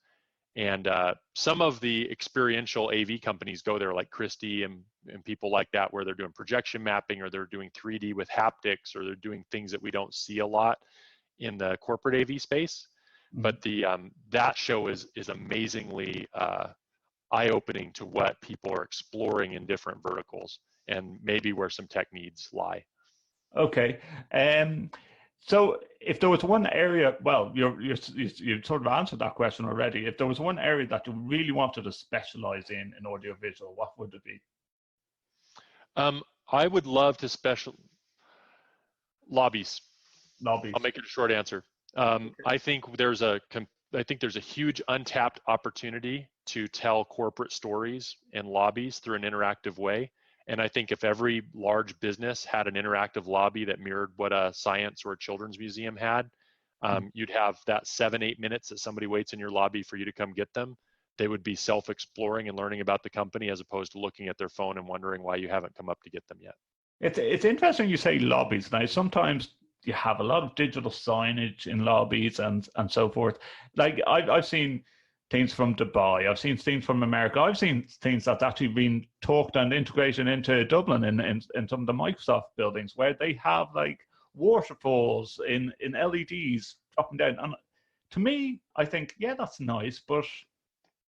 And some of the experiential AV companies go there, like Christie and people like that, where they're doing projection mapping, or they're doing 3D with haptics, or they're doing things that we don't see a lot in the corporate AV space. But that show is amazingly eye-opening to what people are exploring in different verticals, and maybe where some tech needs lie. Okay. So if there was one area, well, you sort of answered that question already. If there was one area that you really wanted to specialize in audiovisual, what would it be? I would love to lobbies. I'll make it a short answer. Okay. I think there's a huge untapped opportunity to tell corporate stories in lobbies through an interactive way. And I think if every large business had an interactive lobby that mirrored what a science or a children's museum had, you'd have that 7-8 minutes that somebody waits in your lobby for you to come get them. They would be self-exploring and learning about the company, as opposed to looking at their phone and wondering why you haven't come up to get them yet. It's interesting you say lobbies. Now, sometimes you have a lot of digital signage in lobbies and so forth. Like I've seen things from Dubai, I've seen things from America, I've seen things that's actually been talked and integrated into Dublin in some of the Microsoft buildings, where they have like waterfalls in LEDs dropping down. And to me, I think, yeah, that's nice, but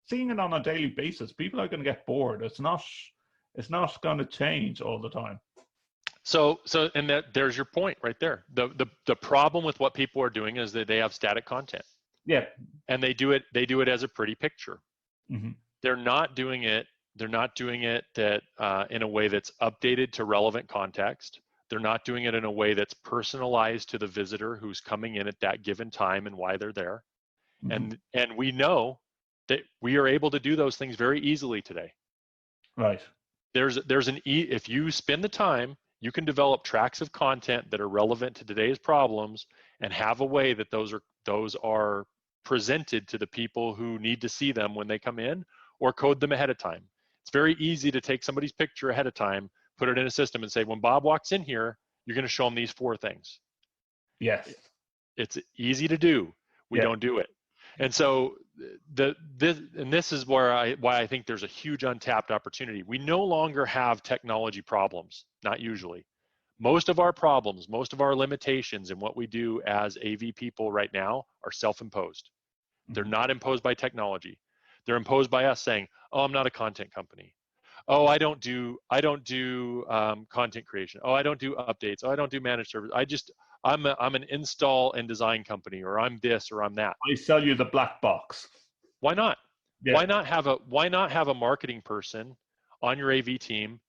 seeing it on a daily basis, people are going to get bored. It's not going to change all the time. So there's your point right there. The problem with what people are doing is that they have static content. Yeah. And they do it as a pretty picture. Mm-hmm. They're not doing it that in a way that's updated to relevant context. They're not doing it in a way that's personalized to the visitor who's coming in at that given time and why they're there. Mm-hmm. And we know that we are able to do those things very easily today. Right. If you spend the time, you can develop tracks of content that are relevant to today's problems and have a way that those are presented to the people who need to see them when they come in, or code them ahead of time. It's very easy to take somebody's picture ahead of time, put it in a system and say, when Bob walks in here, you're going to show him these 4 things. Yes. It's easy to do. We don't do it. And so this is why I think there's a huge untapped opportunity. We no longer have technology problems, not usually. Most of our problems, most of our limitations in what we do as AV people right now are self-imposed. They're not imposed by technology. They're imposed by us saying, "Oh, I'm not a content company. Oh, I don't do content creation. Oh, I don't do updates. Oh, I don't do managed service. I'm an install and design company, or I'm this, or I'm that." I sell you the black box. Why not? Yeah. Why not have a marketing person on your AV team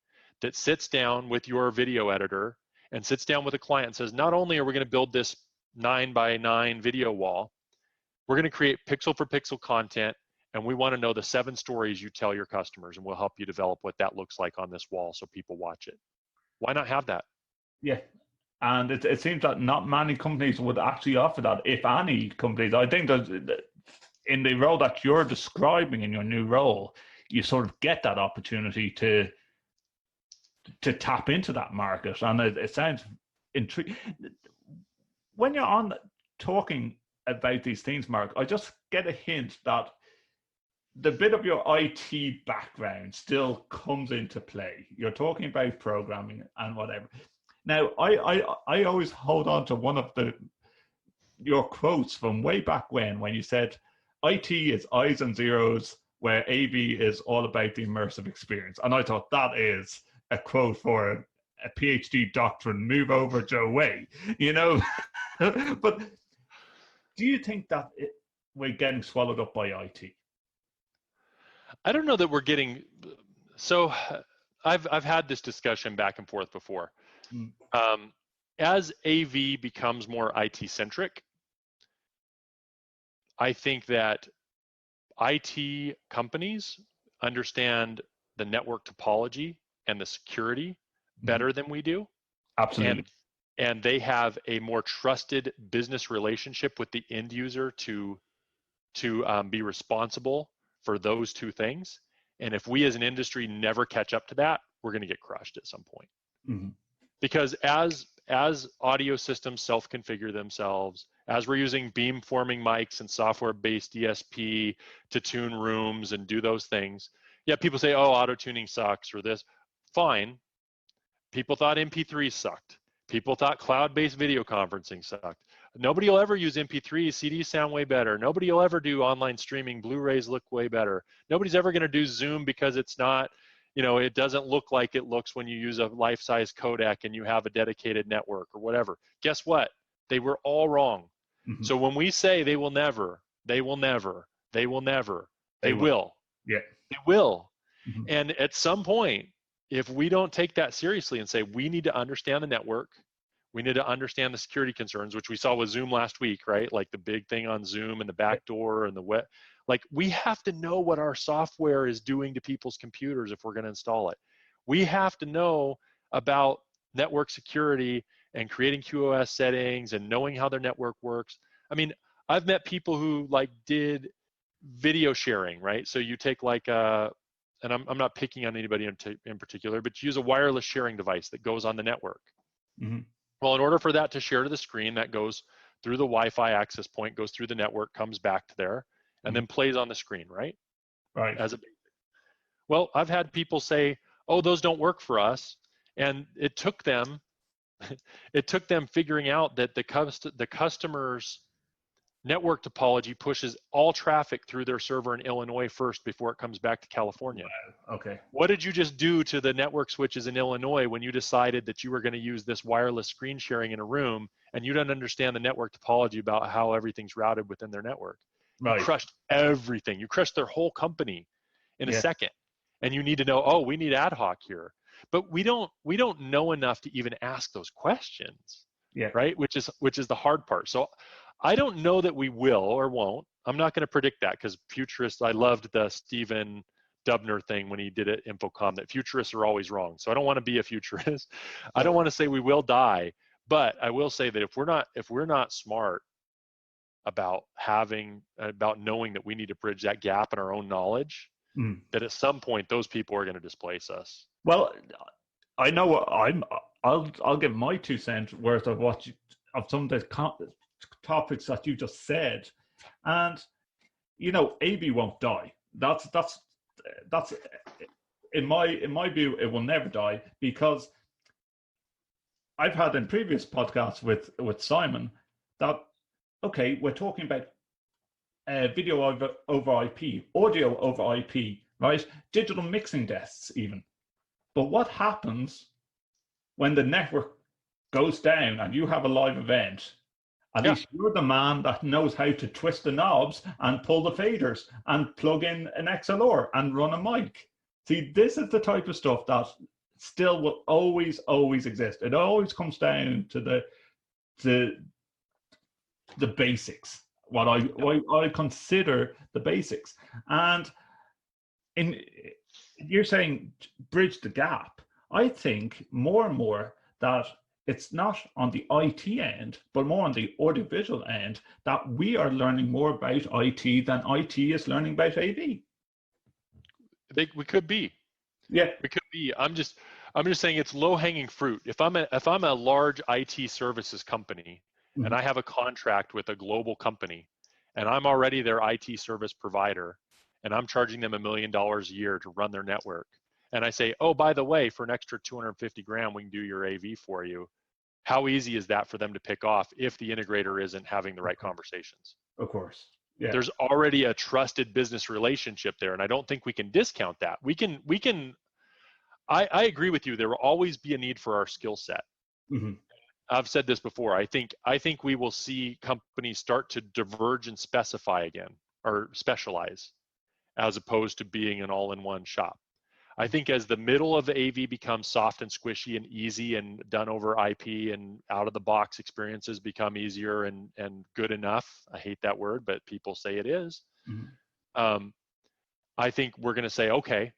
that sits down with your video editor and sits down with a client and says, not only are we going to build this 9x9 video wall, we're going to create pixel for pixel content, and we want to know the 7 stories you tell your customers, and we'll help you develop what that looks like on this wall so people watch it. Why not have that? Yeah. And it seems that not many companies would actually offer that, if any companies. I think that in the role that you're describing in your new role, you sort of get that opportunity to tap into that market. And it sounds intriguing. When you're on talking about these things, Mark, I just get a hint that the bit of your IT background still comes into play. You're talking about programming and whatever. Now, I always hold on to one of your quotes from way back when you said, IT is eyes and zeros, where AV is all about the immersive experience. And I thought that is a quote for a PhD doctorate, move over Joe Way, you know? But do you think that we're getting swallowed up by IT? I don't know that we're getting, so I've had this discussion back and forth before. As AV becomes more IT centric, I think that IT companies understand the network topology and the security better than we do. Absolutely. And they have a more trusted business relationship with the end user to be responsible for those 2 things. And if we as an industry never catch up to that, we're going to get crushed at some point. Mm-hmm. Because as audio systems self-configure themselves, as we're using beamforming mics and software-based DSP to tune rooms and do those things, yeah, people say, oh, auto-tuning sucks or this. Fine. People thought MP3s sucked. People thought cloud-based video conferencing sucked. Nobody will ever use MP3s. CDs sound way better. Nobody will ever do online streaming. Blu-rays look way better. Nobody's ever going to do Zoom because it's not, it doesn't look like it looks when you use a life-size codec and you have a dedicated network or whatever. Guess what? They were all wrong. Mm-hmm. So when we say they will never, they will. Yeah. They will. Mm-hmm. And at some point, if we don't take that seriously and say, we need to understand the network, we need to understand the security concerns, which we saw with Zoom last week, right? Like the big thing on Zoom and the backdoor and the web. Like, we have to know what our software is doing to people's computers if we're going to install it. We have to know about network security and creating QoS settings and knowing how their network works. I mean, I've met people who did video sharing, right? So you take and I'm not picking on anybody in particular, but you use a wireless sharing device that goes on the network. Mm-hmm. Well, in order for that to share to the screen, that goes through the Wi-Fi access point, goes through the network, comes back to there, and then plays on the screen, right? Right. As a basic. Well, I've had people say, oh, those don't work for us. And it took them figuring out that the customer's network topology pushes all traffic through their server in Illinois first before it comes back to California. Okay. What did you just do to the network switches in Illinois when you decided that you were going to use this wireless screen sharing in a room and you don't understand the network topology about how everything's routed within their network? You Right. crushed everything. You crushed their whole company in a Yeah. second. And you need to know, oh, we need ad hoc here. But we don't know enough to even ask those questions. Yeah. Right? Which is the hard part. So I don't know that we will or won't. I'm not going to predict that because futurists, I loved the Stephen Dubner thing when he did it Infocom, that futurists are always wrong. So I don't want to be a futurist. I don't want to say we will die, but I will say that if we're not smart about knowing that we need to bridge that gap in our own knowledge, that at some point those people are going to displace us. Well, I know I'll give my 2 cents worth of of some of the topics that you just said, and AV won't die. That's in my view, it will never die, because I've had in previous podcasts with Simon that, okay, we're talking about video over IP, audio over IP, right? Digital mixing desks even. But what happens when the network goes down and you have a live event? At least you're the man that knows how to twist the knobs and pull the faders and plug in an XLR and run a mic. See, this is the type of stuff that still will always exist. It always comes down to the basics, what I consider the basics. And you're saying bridge the gap. I think more and more that it's not on the IT end, but more on the audiovisual end, that we are learning more about IT than IT is learning about AV. We could be. Yeah. We could be. I'm just saying it's low-hanging fruit. If I'm a large IT services company and I have a contract with a global company and I'm already their IT service provider and I'm charging them $1 million a year to run their network, and I say, oh, by the way, for an extra 250 grand, we can do your AV for you. How easy is that for them to pick off if the integrator isn't having the right conversations? Of course. Yeah. There's already a trusted business relationship there, and I don't think we can discount that. I agree with you. There will always be a need for our skill set. I've said this before. I think we will see companies start to diverge and specify again, or specialize, as opposed to being an all-in-one shop. I think as the middle of the AV becomes soft and squishy and easy and done over IP and out-of-the-box experiences become easier and good enough, I hate that word, but people say it is, I think we're going to say, okay,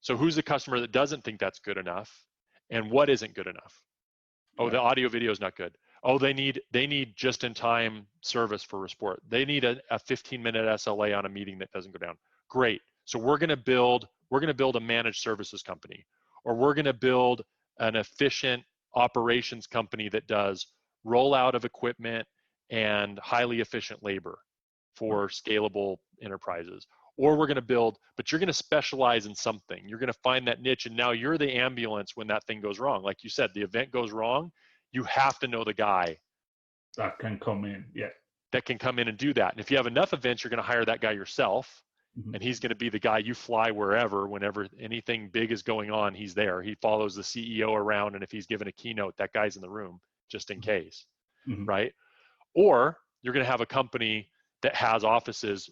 so who's the customer that doesn't think that's good enough, and what isn't good enough? Oh, the audio video is not good. Oh, they need just-in-time service for report. They need a 15-minute SLA on a meeting that doesn't go down. Great. So we're going to build a managed services company, or we're going to build an efficient operations company that does rollout of equipment and highly efficient labor for scalable enterprises. Or we're going to build, but you're going to specialize in something. You're going to find that niche, and now you're the ambulance when that thing goes wrong. Like you said, the event goes wrong, you have to know the guy that can come in. Yeah. That can come in and do that. And if you have enough events, you're going to hire that guy yourself. And he's going to be the guy you fly whenever anything big is going on, he's there. He follows the CEO around, and if he's given a keynote, that guy's in the room just in case, right? Or you're going to have a company that has offices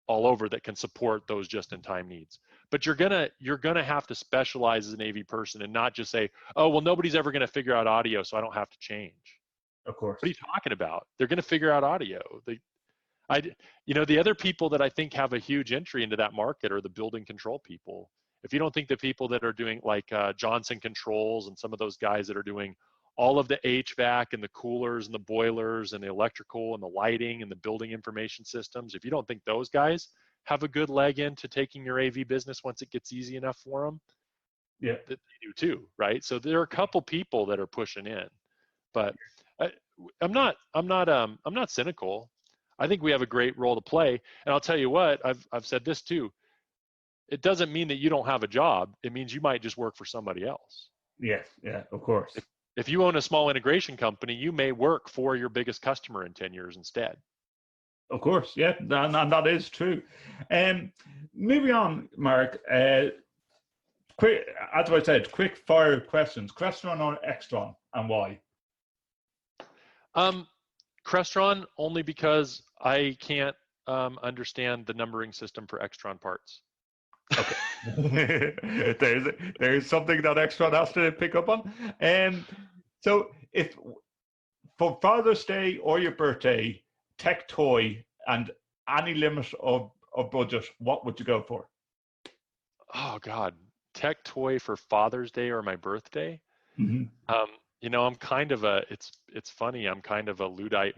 all over that can support those just-in-time needs. But you're gonna have to specialize as an AV person and not just say, oh, well, nobody's ever going to figure out audio, so I don't have to change. Of course. What are you talking about? They're going to figure out audio. The other people that I think have a huge entry into that market are the building control people. If you don't think the people that are doing like Johnson Controls and some of those guys that are doing all of the HVAC and the coolers and the boilers and the electrical and the lighting and the building information systems, if you don't think those guys have a good leg into taking your AV business once it gets easy enough for them, that they do too, right? So there are a couple people that are pushing in, but I'm not cynical. I think we have a great role to play. And I'll tell you what, I've said this too. It doesn't mean that you don't have a job. It means you might just work for somebody else. Yes, yeah, of course. If you own a small integration company, you may work for your biggest customer in 10 years instead. Of course, yeah, and that is true. Moving on, Mark. Quick, as I said, quick fire questions. Crestron or Extron, and why? Crestron, only because I can't understand the numbering system for Extron parts. Okay. there's something that Extron has to pick up on. So if for Father's Day or your birthday, tech toy and any limit of budget, what would you go for? Oh God, tech toy for Father's Day or my birthday? Mm-hmm. I'm kind of it's funny, I'm kind of a Luddite,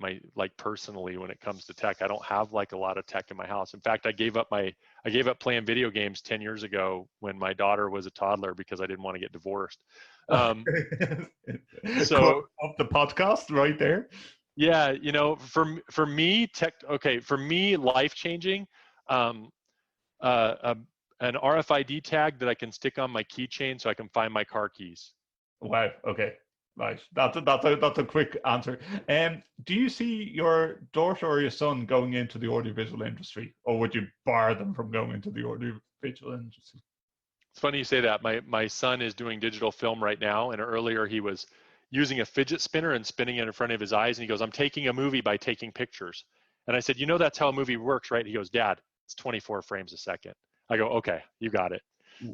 personally, when it comes to tech. I don't have like a lot of tech in my house. In fact, I gave up playing video games 10 years ago when my daughter was a toddler because I didn't want to get divorced. So of the podcast right there. Yeah, for me, life changing, an RFID tag that I can stick on my keychain so I can find my car keys. Wow. Okay. Nice. That's a quick answer. Do you see your daughter or your son going into the audiovisual industry, or would you bar them from going into the audiovisual industry? It's funny you say that. My son is doing digital film right now, and earlier he was using a fidget spinner and spinning it in front of his eyes, and he goes, "I'm taking a movie by taking pictures." And I said, that's how a movie works, right? He goes, "Dad, it's 24 frames a second." I go, "Okay, you got it."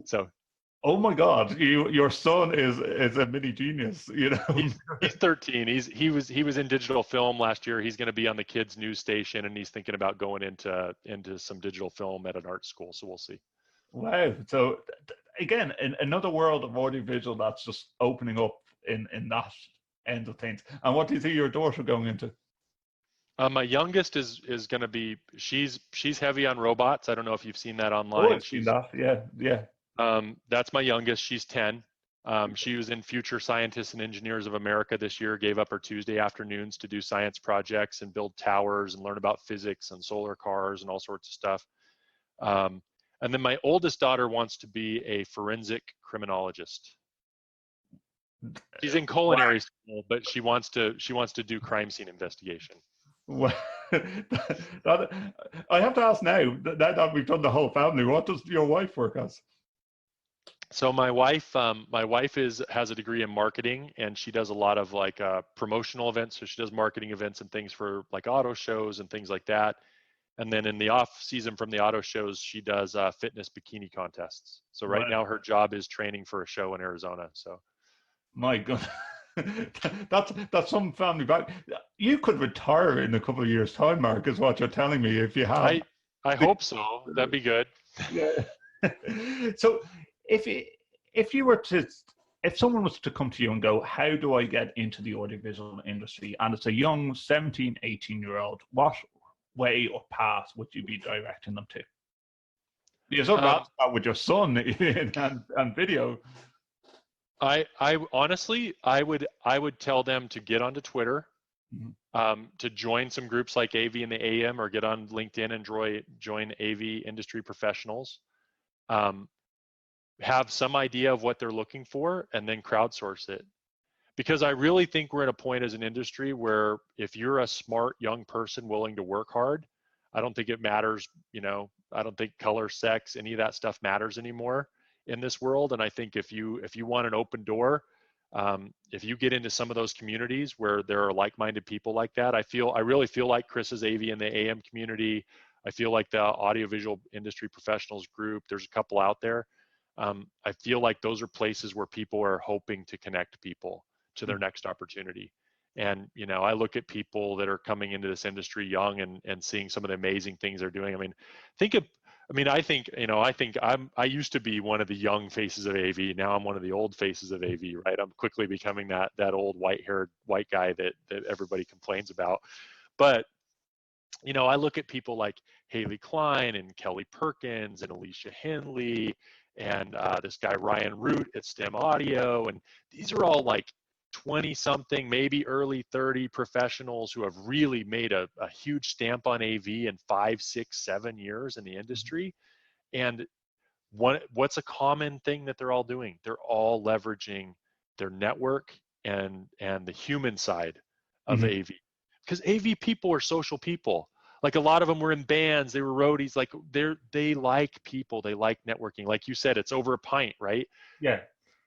So, oh my God, your son is a mini genius. He's 13. He was in digital film last year. He's going to be on the kids news station, and he's thinking about going into some digital film at an art school. So we'll see. Wow. So again, in another world of audiovisual that's just opening up in that end of things. And what do you see your daughter going into? My youngest is going to be, she's heavy on robots. I don't know if you've seen that online. Oh, I've seen that. Yeah. That's my youngest. She's 10. She was in Future Scientists and Engineers of America this year, gave up her Tuesday afternoons to do science projects and build towers and learn about physics and solar cars and all sorts of stuff. And then my oldest daughter wants to be a forensic criminologist. She's in culinary school, but she wants to do crime scene investigation. Well, I have to ask now that we've done the whole family, what does your wife work as? So my wife has a degree in marketing, and she does a lot of promotional events. So she does marketing events and things for like auto shows and things like that. And then in the off season from the auto shows, she does fitness bikini contests. So right now her job is training for a show in Arizona. So, my God, that's some family back. You could retire in a couple of years' time, Mark, is what you're telling me. If you have, I hope so. That'd be good. Yeah. So if someone was to come to you and go, how do I get into the audiovisual industry? And it's a young 17, 18-year-old, what way or path would you be directing them to? Because that's that with your son and video. I honestly, I would tell them to get onto Twitter, to join some groups like AV and the AM, or get on LinkedIn and join AV industry professionals. Have some idea of what they're looking for, and then crowdsource it. Because I really think we're at a point as an industry where if you're a smart young person willing to work hard, I don't think it matters, I don't think color, sex, any of that stuff matters anymore in this world. And I think if you want an open door, if you get into some of those communities where there are like-minded people like that, I really feel like Chris's AV and the AM community. I feel like the audiovisual industry professionals group, there's a couple out there. I feel like those are places where people are hoping to connect people to their next opportunity. And, I look at people that are coming into this industry young and seeing some of the amazing things they're doing. I used to be one of the young faces of AV. Now I'm one of the old faces of AV, right? I'm quickly becoming that old white-haired white guy that everybody complains about. But, I look at people like Haley Klein and Kelly Perkins and Alicia Henley and this guy Ryan Root at STEM Audio, and these are all like 20-something, maybe early 30 professionals who have really made a huge stamp on AV in 5, 6, 7 years in the industry. And what's a common thing that they're all doing? They're all leveraging their network and the human side of AV, because AV people are social people. like a lot of them were in bands, they were roadies, like they like people, they like networking. Like you said, it's over a pint, right? Yeah.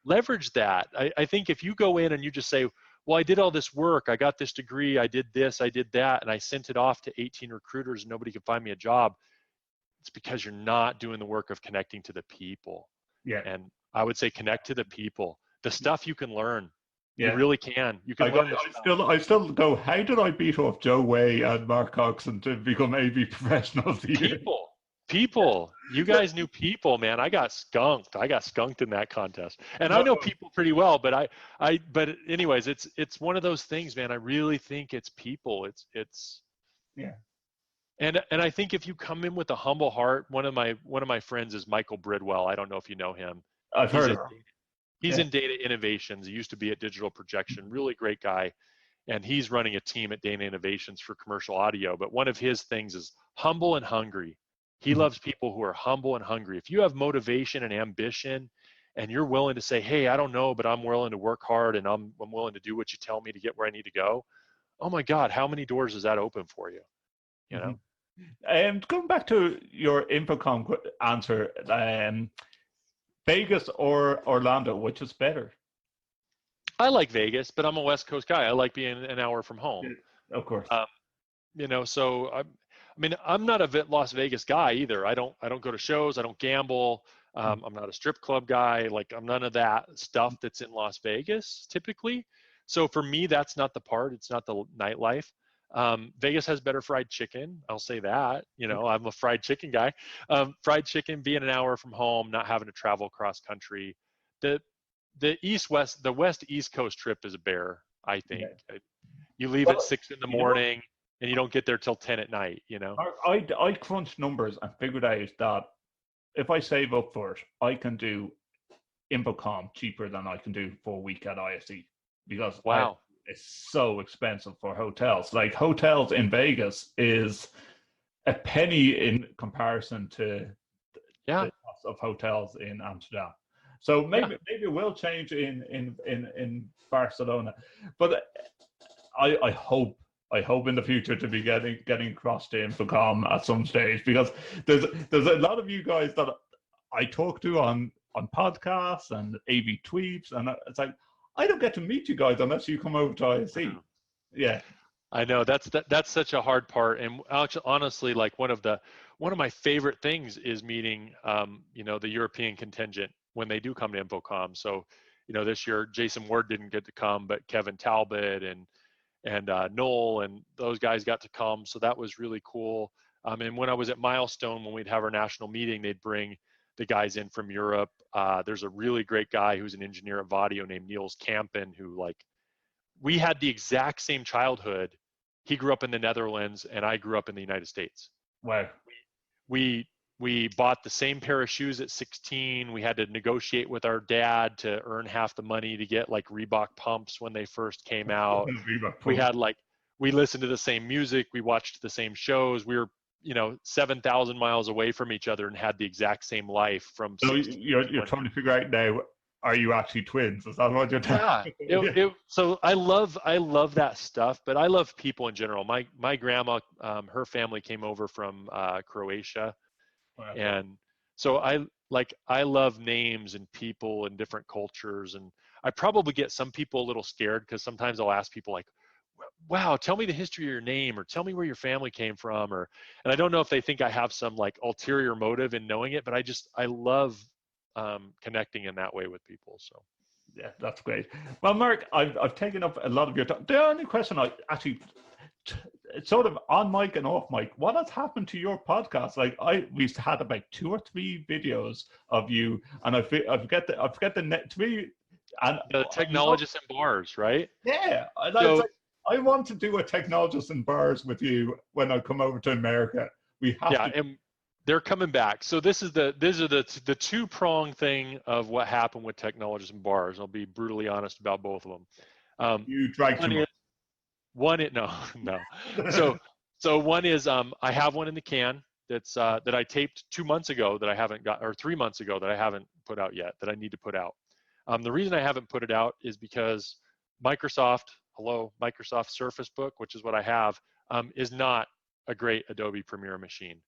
Leverage that. I think if you go in and you just say, well, I did all this work, I got this degree, I did this, I did that, and I sent it off to 18 recruiters and nobody could find me a job, it's because you're not doing the work of connecting to the people. Yeah. And I would say connect to the people. The stuff you can learn. You Yeah. really can. You can learn. I still go, how did I beat off Joe Way and Mark Coxon to become AV Professional of the Year? People. You guys knew people, man. I got skunked. In that contest. And I know people pretty well, but but anyways, it's one of those things, man. I really think it's people. It's yeah. And I think if you come in with a humble heart, one of my friends is Michael Bridwell. I don't know if you know him. I've heard of him. He's in data innovations. He used to be at Digital Projection, really great guy. And he's running a team at Data Innovations for commercial audio. But one of his things is humble and hungry. He loves people who are humble and hungry. If you have motivation and ambition and you're willing to say, hey, I don't know, but I'm willing to work hard and I'm willing to do what you tell me to get where I need to go. Oh my God, how many doors does that open for you? You know? And going back to your Infocom answer, Vegas or Orlando, which is better? I like Vegas, but I'm a West Coast guy. I like being an hour from home. Of course. So I'm not a Las Vegas guy either. I don't go to shows. I don't gamble. I'm not a strip club guy. Like I'm none of that stuff that's in Las Vegas typically. So for me, that's not the part. It's not the nightlife. Vegas has better fried chicken. I'll say that. I'm a fried chicken guy. Fried chicken, being an hour from home, not having to travel cross country. The West East Coast trip is a bear, I think. Yeah. You leave at 6 in the morning and you don't get there till 10 at night, I crunched numbers and figured out that if I save up for it, I can do Infocom cheaper than I can do for a week at ISE because it's so expensive for hotels. Like hotels in Vegas is a penny in comparison to the cost of hotels in Amsterdam. So maybe it will change in Barcelona, but I hope in the future to be getting across to Infocom at some stage, because there's a lot of you guys that I talk to on podcasts and AV tweets, and it's like I don't get to meet you guys unless you come over to ISE. Yeah, I know that's such a hard part, and actually, honestly, like one of my favorite things is meeting the European contingent when they do come to Infocom. So this year Jason Ward didn't get to come, but Kevin Talbot and Noel and those guys got to come, so that was really cool. And when I was at Milestone, when we'd have our national meeting, they'd bring the guys in from Europe. There's a really great guy who's an engineer of audio named Niels Kampen, who we had the exact same childhood. He grew up in the Netherlands and I grew up in the United States. Wow. We bought the same pair of shoes at 16. We had to negotiate with our dad to earn half the money to get Reebok pumps when they first came out. We listened to the same music. We watched the same shows. We were 7,000 miles away from each other and had the exact same life from. So you're trying to figure out now, are you actually twins? Is that what you're talking? Yeah. So I love that stuff, but I love people in general. My grandma, her family came over from Croatia. Wow. And so I love names and people and different cultures. And I probably get some people a little scared because sometimes I'll ask people wow, tell me the history of your name, or tell me where your family came from, and I don't know if they think I have some ulterior motive in knowing it, but I love connecting in that way with people. So yeah, that's great. Well, Mark, I've taken up a lot of your time. The only question I actually, sort of on mic and off mic, what has happened to your podcast? We've had about 2 or 3 videos of you, and I forget the net 3. And the technologists in bars, right? Yeah, I want to do a technologist in bars with you when I come over to America. We have to. And they're coming back. So these are the 2-prong thing of what happened with technologists in bars. I'll be brutally honest about both of them. You drank too much. No. So one is I have one in the can that I taped 2 months ago that I haven't got, or 3 months ago that I haven't put out yet, that I need to put out. The reason I haven't put it out is because Microsoft Surface Book, which is what I have, is not a great Adobe Premiere machine.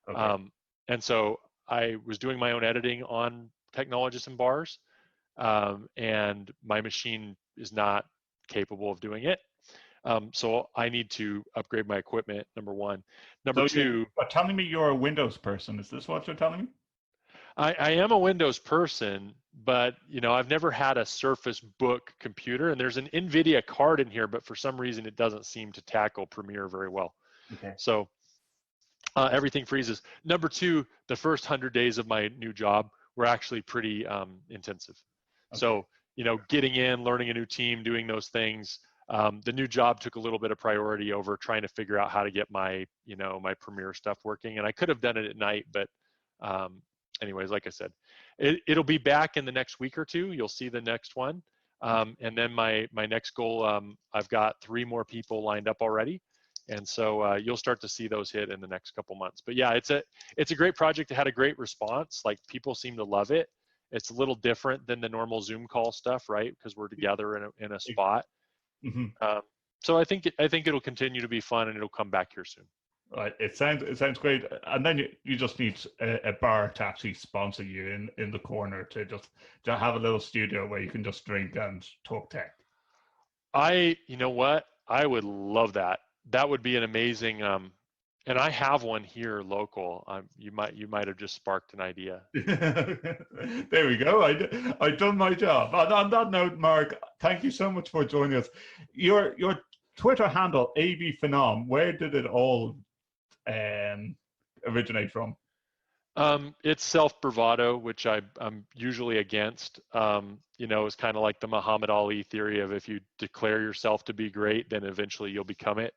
Okay. And so I was doing my own editing on Technologist and bars, and my machine is not capable of doing it. So I need to upgrade my equipment, number one. Number two, you're telling me you're a Windows person. Is this what you're telling me? I am a Windows person, but I've never had a Surface Book computer, and there's an NVIDIA card in here, but for some reason it doesn't seem to tackle Premiere very well. Okay. So everything freezes. Number two, the first 100 days of my new job were actually pretty intensive. Okay. So, getting in, learning a new team, doing those things. The new job took a little bit of priority over trying to figure out how to get my, my Premiere stuff working. And I could have done it at night, but anyways, like I said, it'll be back in the next week or two. You'll see the next one. And then my next goal, I've got 3 more people lined up already. And so you'll start to see those hit in the next couple months. But yeah, it's a great project. It had a great response. Like, people seem to love it. It's a little different than the normal Zoom call stuff, right? Because we're together in a spot. Mm-hmm. So I think it'll continue to be fun, and it'll come back here soon. Right. It sounds great. And then you just need a bar to actually sponsor you in the corner to just have a little studio where you can just drink and talk tech. You know what? I would love that. That would be an amazing, and I have one here local. You might have just sparked an idea. There we go. I done my job. On that note, Mark, thank you so much for joining us. Your Twitter handle, AVPhenom, where did it all originate from? It's self-bravado, which I'm usually against. It's kind of like the Muhammad Ali theory of, if you declare yourself to be great, then eventually you'll become it.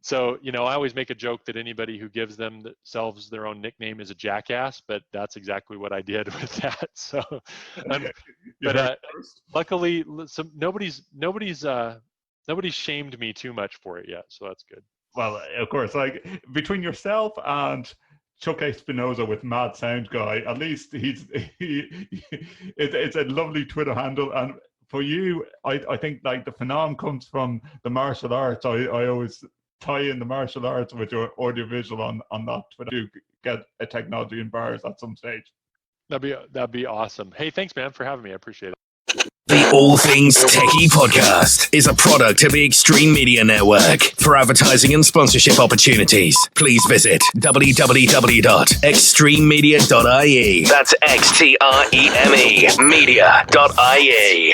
So, I always make a joke that anybody who gives themselves their own nickname is a jackass, but that's exactly what I did with that. So, but luckily, nobody's shamed me too much for it yet, so that's good. Well, of course, like between yourself and Chuck Espinoza with Mad Sound Guy, at least it's a lovely Twitter handle. And for you, I think like the phenom comes from the martial arts. I always tie in the martial arts with your audiovisual on that Twitter to get a technology in bars at some stage. That'd be awesome. Hey, thanks, man, for having me. I appreciate it. The All Things TechIE podcast is a product of the Extreme Media Network. For advertising and sponsorship opportunities, please visit www.extrememedia.ie. That's XTREME media.ie.